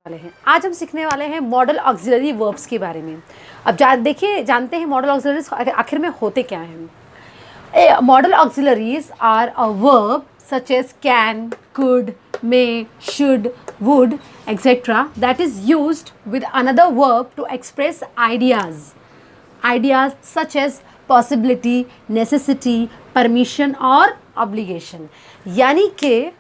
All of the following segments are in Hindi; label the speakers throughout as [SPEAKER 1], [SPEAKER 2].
[SPEAKER 1] वाले हैं। आज हम सीखने वाले हैं मॉडल ऑक्सिलरी वर्ब्स के बारे में। अब देखिए जानते हैं मॉडल ऑक्सिलरीज आखिर में होते क्या हैं। Modal auxiliaries are a verb such as can, could, may, should, would etc. that is used with another verb to express ideas such as possibility, necessity, permission और obligation। यानी कि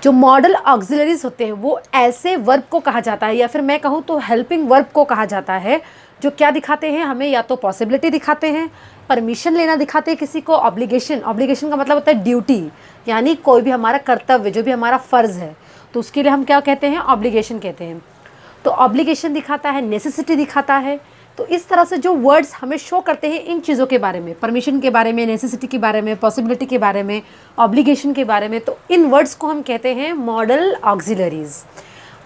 [SPEAKER 1] जो मॉडल ऑक्सिलरीज होते हैं वो ऐसे वर्ब को कहा जाता है, या फिर मैं कहूँ तो हेल्पिंग वर्ब को कहा जाता है, जो क्या दिखाते हैं हमें, या तो पॉसिबिलिटी दिखाते हैं, परमिशन लेना दिखाते हैं किसी को, ऑब्लिगेशन का मतलब होता है ड्यूटी, यानी कोई भी हमारा कर्तव्य, जो भी हमारा फ़र्ज़ है, तो उसके लिए हम क्या कहते हैं, ऑब्लिगेशन कहते हैं। तो ऑब्लिगेशन दिखाता है, नेसेसिटी दिखाता है। तो इस तरह से जो वर्ड्स हमें शो करते हैं इन चीज़ों के बारे में, परमिशन के बारे में, नेसेसिटी के बारे में, पॉसिबिलिटी के बारे में, ऑब्लिगेशन के बारे में, तो इन वर्ड्स को हम कहते हैं मॉडल ऑक्सिलरीज।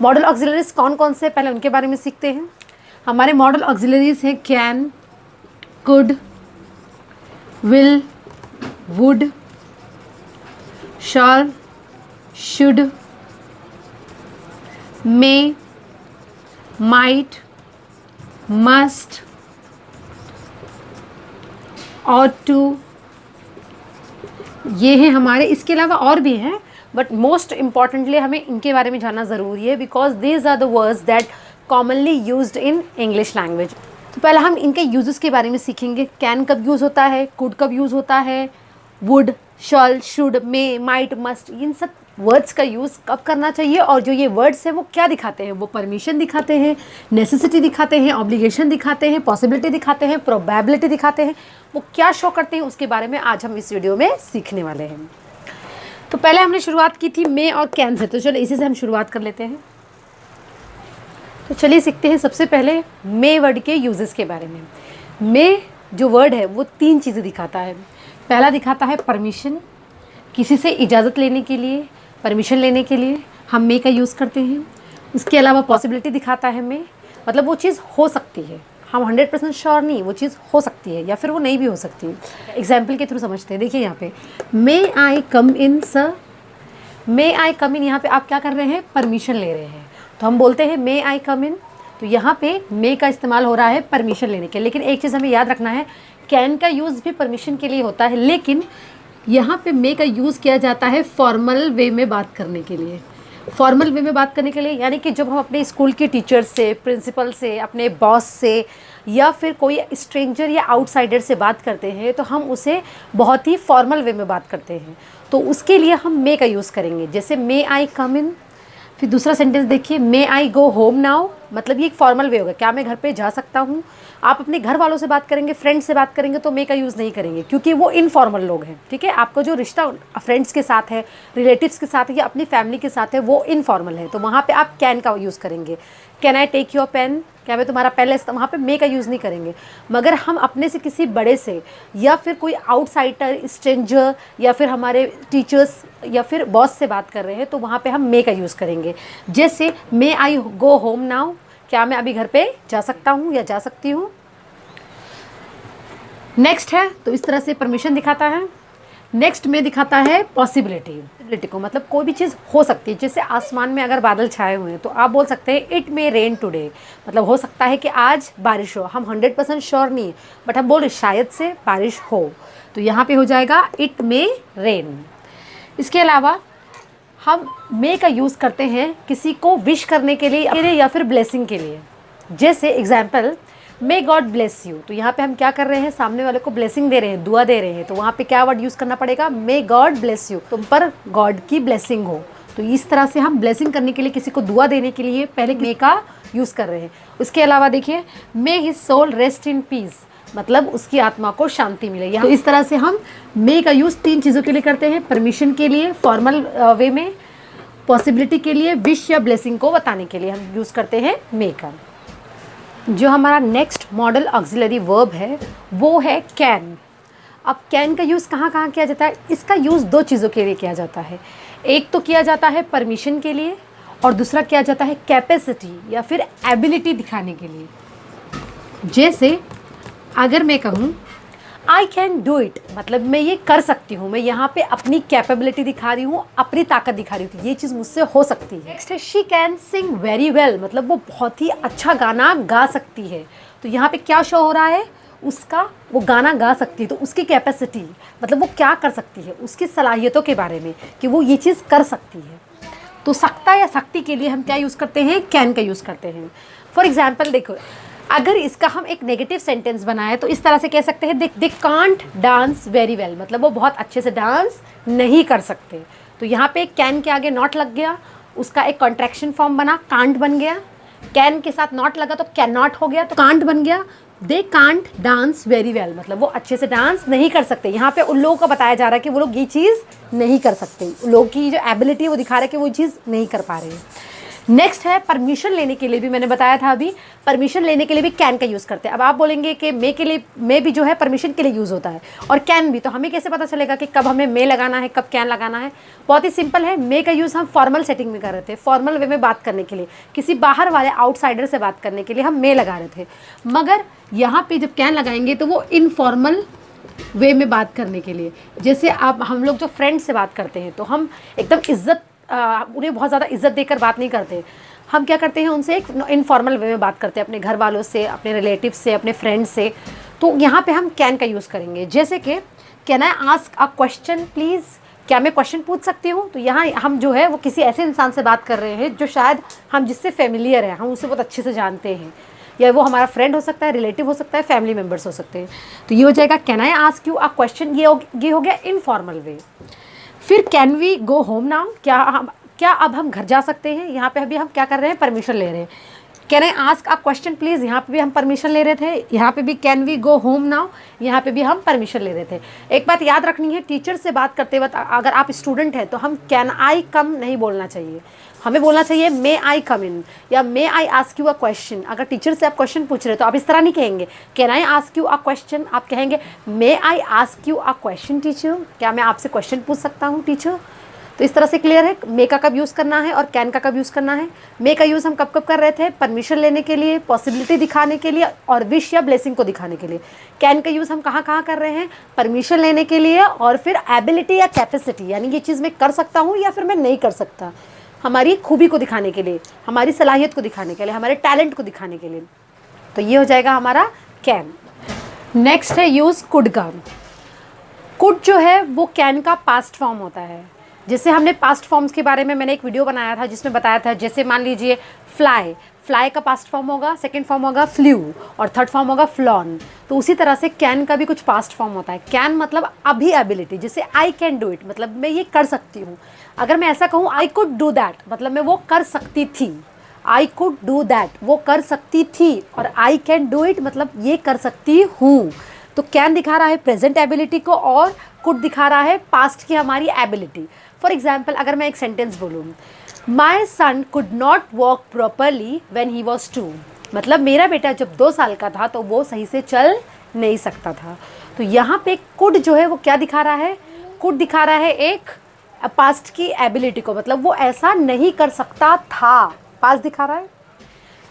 [SPEAKER 1] मॉडल ऑक्सिलरीज कौन कौन से, पहले उनके बारे में सीखते हैं। हमारे मॉडल ऑक्सिलरीज हैं can, could, will, would, shall, should, may, might, must, और टू, ये हैं हमारे। इसके अलावा और भी हैं, बट मोस्ट इम्पॉर्टेंटली हमें इनके बारे में जानना ज़रूरी है, because these are the words that commonly used in English language. तो पहले हम इनके यूजेस के बारे में सीखेंगे। कैन कब यूज़ होता है, कुड कब यूज़ होता है, would, shall, should, may, might, must, इन सब वर्ड्स का यूज़ कब करना चाहिए, और जो ये वर्ड्स हैं वो क्या दिखाते हैं, वो परमिशन दिखाते हैं, नेसेसिटी दिखाते हैं, ऑब्लिगेशन दिखाते हैं, पॉसिबिलिटी दिखाते हैं, प्रोबेबिलिटी दिखाते हैं, वो क्या शो करते हैं, उसके बारे में आज हम इस वीडियो में सीखने वाले हैं। तो पहले हमने शुरुआत की थी मे और कैन से, तो चलो इसी से हम शुरुआत कर लेते हैं। तो चलिए सीखते हैं सबसे पहले मे वर्ड के यूजेस के बारे में। मे जो वर्ड है वो तीन चीज़ें दिखाता है। पहला दिखाता है परमिशन, किसी से इजाज़त लेने के लिए, परमिशन लेने के लिए हम मे का यूज़ करते हैं। उसके अलावा पॉसिबिलिटी दिखाता है मे, मतलब वो चीज़ हो सकती है, हम 100% श्योर नहीं, वो चीज़ हो सकती है या फिर वो नहीं भी हो सकती है। एग्जाम्पल के थ्रू समझते हैं। देखिए यहाँ पे मे आई कम इन सर, मे आई कम इन, यहाँ पे आप क्या कर रहे हैं, परमिशन ले रहे हैं, तो हम बोलते हैं मे आई कम इन। तो यहाँ पे मे का इस्तेमाल हो रहा है परमिशन लेने के। लेकिन एक चीज़ हमें याद रखना है, कैन का यूज़ भी परमिशन के लिए होता है, लेकिन यहाँ पे मे का यूज़ किया जाता है फॉर्मल वे में बात करने के लिए। फॉर्मल वे में बात करने के लिए यानी कि जब हम अपने स्कूल के टीचर से, प्रिंसिपल से, अपने बॉस से, या फिर कोई स्ट्रेंजर या आउटसाइडर से बात करते हैं, तो हम उसे बहुत ही फॉर्मल वे में बात करते हैं, तो उसके लिए हम मे का यूज़ करेंगे। जैसे मे आई कम इन। फिर दूसरा सेंटेंस देखिए, मे आई गो होम नाउ, मतलब ये एक फॉर्मल वे होगा, क्या मैं घर पे जा सकता हूँ। आप अपने घर वालों से बात करेंगे, फ्रेंड्स से बात करेंगे, तो मे का यूज़ नहीं करेंगे, क्योंकि वो इनफॉर्मल लोग हैं। ठीक है, आपका जो रिश्ता फ्रेंड्स के साथ है, रिलेटिव्स के साथ है, या अपनी फैमिली के साथ है, वो इनफॉर्मल है, तो वहाँ पे आप कैन का यूज़ करेंगे। Can I take your pen, क्या मैं तुम्हारा पेन ले सकता हूँ, वहाँ पे मे का यूज़ नहीं करेंगे। मगर हम अपने से किसी बड़े से, या फिर कोई आउटसाइडर, स्ट्रेंजर, या फिर हमारे टीचर्स या फिर बॉस से बात कर रहे हैं, तो वहाँ पे हम मे का यूज़ करेंगे। जैसे मे आई गो होम नाउ, क्या मैं अभी घर पे जा सकता हूँ या जा सकती हूँ। नेक्स्ट है, तो इस तरह से परमिशन दिखाता है। नेक्स्ट में दिखाता है पॉसिबिलिटी को, मतलब कोई भी चीज़ हो सकती है। जैसे आसमान में अगर बादल छाए हुए हैं, तो आप बोल सकते हैं इट मे रेन टुडे, मतलब हो सकता है कि आज बारिश हो। हम 100% श्योर नहीं, बट हम बोल रहे शायद से बारिश हो, तो यहाँ पे हो जाएगा इट मे रेन। इसके अलावा हम मे का यूज़ करते हैं किसी को विश करने के लिए या फिर ब्लेसिंग के लिए। जैसे example, may God bless you, तो यहाँ पे हम क्या कर रहे हैं, सामने वाले को ब्लेसिंग दे रहे हैं, दुआ दे रहे हैं, तो वहाँ पे क्या वर्ड यूज़ करना पड़ेगा, मे गॉड ब्लेस यू, तुम पर गॉड की ब्लेसिंग हो। तो इस तरह से हम ब्लेसिंग करने के लिए, किसी को दुआ देने के लिए पहले मे का यूज़ कर रहे हैं। उसके अलावा देखिए, may his soul rest in peace, मतलब उसकी आत्मा को शांति मिले। तो इस तरह से हम मे का यूज़ तीन चीज़ों के लिए करते हैं, परमिशन के लिए फॉर्मल वे में, पॉसिबिलिटी के लिए, विश या ब्लेसिंग को बताने के लिए हम यूज़ करते हैं मे का। जो हमारा नेक्स्ट मॉडल ऑक्सिलरी वर्ब है वो है कैन। अब कैन का यूज़ कहाँ कहाँ किया जाता है, इसका यूज़ दो चीज़ों के लिए किया जाता है। एक तो किया जाता है परमिशन के लिए, और दूसरा किया जाता है कैपेसिटी या फिर एबिलिटी दिखाने के लिए। जैसे अगर मैं कहूँ आई कैन डू इट मतलब मैं ये कर सकती हूँ, मैं यहाँ पे अपनी कैपेबिलिटी दिखा रही हूँ, अपनी ताकत दिखा रही हूँ, ये चीज़ मुझसे हो सकती है। नेक्स्ट है she can sing very well मतलब वो बहुत ही अच्छा गाना गा सकती है। तो यहाँ पे क्या शो हो रहा है, उसका वो गाना गा सकती है, तो उसकी कैपेसिटी मतलब वो क्या कर सकती है, उसकी सलाहियतों के बारे में कि वो ये चीज़ कर सकती है। तो सकता या शक्ति के लिए हम क्या यूज़ करते हैं, कैन का यूज़ करते हैं। फॉर एग्जाम्पल देखो, अगर इसका हम एक नेगेटिव सेंटेंस बनाए तो इस तरह से कह सकते हैं they can't dance very well मतलब वो बहुत अच्छे से डांस नहीं कर सकते। तो यहाँ पे कैन के आगे नॉट लग गया, उसका एक कॉन्ट्रैक्शन फॉर्म बना, कांट बन गया। कैन के साथ नॉट लगा तो कैन नॉट हो गया, तो कांट बन गया। They can't dance very well मतलब वो अच्छे से डांस नहीं कर सकते। यहाँ पे उन लोगों को बताया जा रहा है कि वो लोग ये चीज़ नहीं कर सकते, लोगों की जो एबिलिटी है वो दिखा रहे हैं कि वो चीज़ नहीं कर पा रहे हैं। नेक्स्ट है परमिशन लेने के लिए भी मैंने बताया था अभी, परमिशन लेने के लिए भी कैन का यूज़ करते हैं। अब आप बोलेंगे कि मे के लिए, मे भी जो है परमिशन के लिए यूज़ होता है और कैन भी, तो हमें कैसे पता चलेगा कि कब हमें मे लगाना है कब कैन लगाना है। बहुत ही सिंपल है, मे का यूज़ हम फॉर्मल सेटिंग में कर रहे थे, फॉर्मल वे में बात करने के लिए, किसी बाहर वाले आउटसाइडर से बात करने के लिए हम मे लगा रहे थे। मगर यहाँ पे जब कैन लगाएंगे तो वो इनफॉर्मल वे में बात करने के लिए, जैसे आप हम लोग जो फ्रेंड से बात करते हैं तो हम एकदम इज्जत उन्हें बहुत ज़्यादा इज्जत देकर बात नहीं करते, हम क्या करते हैं उनसे एक इनफॉर्मल वे में बात करते हैं, अपने घर वालों से, अपने रिलेटिव से, अपने फ्रेंड से। तो यहाँ पे हम कैन का यूज़ करेंगे, जैसे कि can I ask a question please, क्या मैं क्वेश्चन पूछ सकती हूँ। तो यहाँ हम जो है वो किसी ऐसे इंसान से बात कर रहे हैं जो शायद हम जिससे फेमिलियर है, हम उसे बहुत अच्छे से जानते हैं, या वो हमारा फ्रेंड हो सकता है, रिलेटिव हो सकता है, फैमिली मेम्बर्स हो सकते हैं। तो ये हो जाएगा can I ask you a question, ये हो गया इनफॉर्मल वे। फिर can we go home now, क्या अब हम घर जा सकते हैं। यहाँ पे अभी हम क्या कर रहे हैं, परमिशन ले रहे हैं। Can I ask a question please, यहाँ पे भी हम परमिशन ले रहे थे। यहाँ पे भी can we go home now, यहाँ पे भी हम परमिशन ले रहे थे। एक बात याद रखनी है, टीचर से बात करते वक्त अगर आप स्टूडेंट हैं तो हम कैन आई कम नहीं बोलना चाहिए, हमें बोलना चाहिए मे आई कम इन या may I ask you a question. अगर टीचर से आप क्वेश्चन पूछ रहे हो तो आप इस तरह नहीं कहेंगे can I ask you a question, आप कहेंगे may I ask you a question teacher, क्या मैं आपसे क्वेश्चन पूछ सकता हूँ टीचर। तो इस तरह से क्लियर है मे का कब यूज़ करना है और कैन का कब यूज़ करना है। मे का यूज़ हम कब कब कर रहे थे, परमिशन लेने के लिए, पॉसिबिलिटी दिखाने के लिए और विश या ब्लेसिंग को दिखाने के लिए। कैन का यूज़ हम कहाँ कहाँ कर रहे हैं, परमिशन लेने के लिए और फिर एबिलिटी या कैपेसिटी, यानी ये चीज़ मैं कर सकता हूँ या फिर मैं नहीं कर सकता, हमारी खूबी को दिखाने के लिए, हमारी सलाहियत को दिखाने के लिए, हमारे टैलेंट को दिखाने के लिए। तो ये हो जाएगा हमारा कैन। नेक्स्ट है यूज़ कुड का। कुड जो है वो कैन का पास्ट फॉर्म होता है। जैसे हमने पास्ट फॉर्म्स के बारे में मैंने एक वीडियो बनाया था जिसमें बताया था, जैसे मान लीजिए फ्लाई, फ्लाई का पास्ट फॉर्म होगा, सेकंड फॉर्म होगा फ्लू और थर्ड फॉर्म होगा फ्लॉन। तो उसी तरह से कैन का भी कुछ पास्ट फॉर्म होता है। कैन मतलब अभी एबिलिटी, जैसे आई कैन डू इट मतलब मैं ये कर सकती हूँ। अगर मैं ऐसा कहूँ आई कुड डू दैट मतलब मैं वो कर सकती थी, आई कुड डू दैट वो कर सकती थी, और आई कैन डू इट मतलब ये कर सकती हूँ। तो कैन दिखा रहा है प्रेजेंट एबिलिटी को और कुड दिखा रहा है पास्ट की हमारी एबिलिटी। फॉर एग्जाम्पल अगर मैं एक सेंटेंस बोलूँ, my son could not walk properly when he was 2 मतलब मेरा बेटा जब 2 साल का था तो वो सही से चल नहीं सकता था। तो यहाँ पे कुड जो है वो क्या दिखा रहा है, कुड दिखा रहा है एक पास्ट की एबिलिटी को, मतलब वो ऐसा नहीं कर सकता था, पास्ट दिखा रहा है।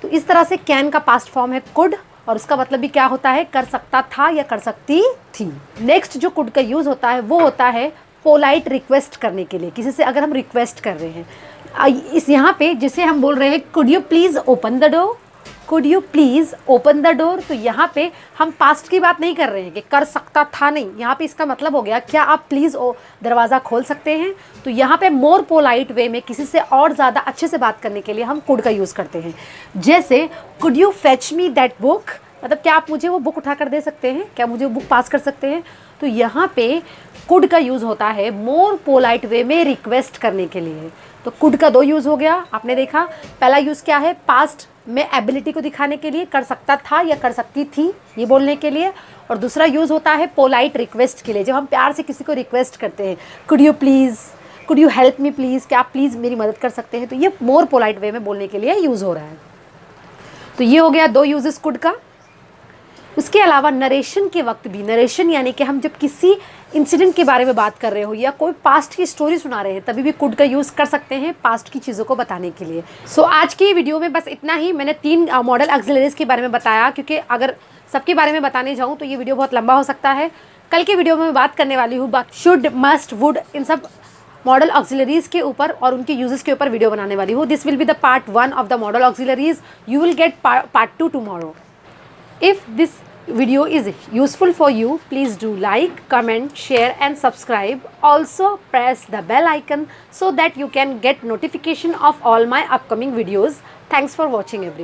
[SPEAKER 1] तो इस तरह से कैन का पास्ट फॉर्म है कुड और उसका मतलब भी क्या होता है, कर सकता था या कर सकती थी। नेक्स्ट जो कुड का यूज़ होता है वो होता है पोलाइट रिक्वेस्ट करने के लिए, किसी से अगर हम रिक्वेस्ट कर रहे हैं। इस यहाँ पे जैसे हम बोल रहे हैं could you please open the door, could you please open the door, तो यहाँ पे हम पास्ट की बात नहीं कर रहे हैं कि कर सकता था नहीं, यहाँ पे इसका मतलब हो गया क्या आप प्लीज़ दरवाज़ा खोल सकते हैं। तो यहाँ पे मोर पोलाइट वे में किसी से और ज़्यादा अच्छे से बात करने के लिए हम कुड का यूज़ करते हैं। जैसे could you fetch me that book मतलब क्या आप मुझे वो बुक उठा कर दे सकते हैं, क्या मुझे वो बुक पास कर सकते हैं। तो यहाँ पे कुड का यूज़ होता है मोर पोलाइट वे में रिक्वेस्ट करने के लिए। तो कुड का 2 यूज़ हो गया, आपने देखा। पहला यूज़ क्या है, पास्ट में एबिलिटी को दिखाने के लिए, कर सकता था या कर सकती थी ये बोलने के लिए। और दूसरा यूज़ होता है पोलाइट रिक्वेस्ट के लिए, जब हम प्यार से किसी को रिक्वेस्ट करते हैं, could you please, could you help me please, क्या आप प्लीज़ मेरी मदद कर सकते हैं। तो ये मोर पोलाइट वे में बोलने के लिए यूज़ हो रहा है। तो ये हो गया 2 यूजेस कुड का। उसके अलावा नरेशन के वक्त भी, नरेशन यानी कि हम जब किसी इंसिडेंट के बारे में बात कर रहे हो या कोई पास्ट की स्टोरी सुना रहे हैं तभी भी कुड का यूज़ कर सकते हैं पास्ट की चीज़ों को बताने के लिए। सो आज की वीडियो में बस इतना ही। मैंने 3 मॉडल ऑक्सिलरीज के बारे में बताया, क्योंकि अगर सबके बारे में बताने जाऊँ तो ये वीडियो बहुत लंबा हो सकता है। कल के वीडियो में मैं बात करने वाली हूँ शुड, मस्ट, वुड, इन सब मॉडल ऑक्सिलरीज के ऊपर और उनके यूजेस के ऊपर वीडियो बनाने वाली हूँ. This will be the part 1 of the model auxiliaries. You will get part 2 tomorrow. If this video is useful for you, please do like, comment, share and subscribe. Also press the bell icon so that you can get notification of all my upcoming videos. Thanks for watching everyone.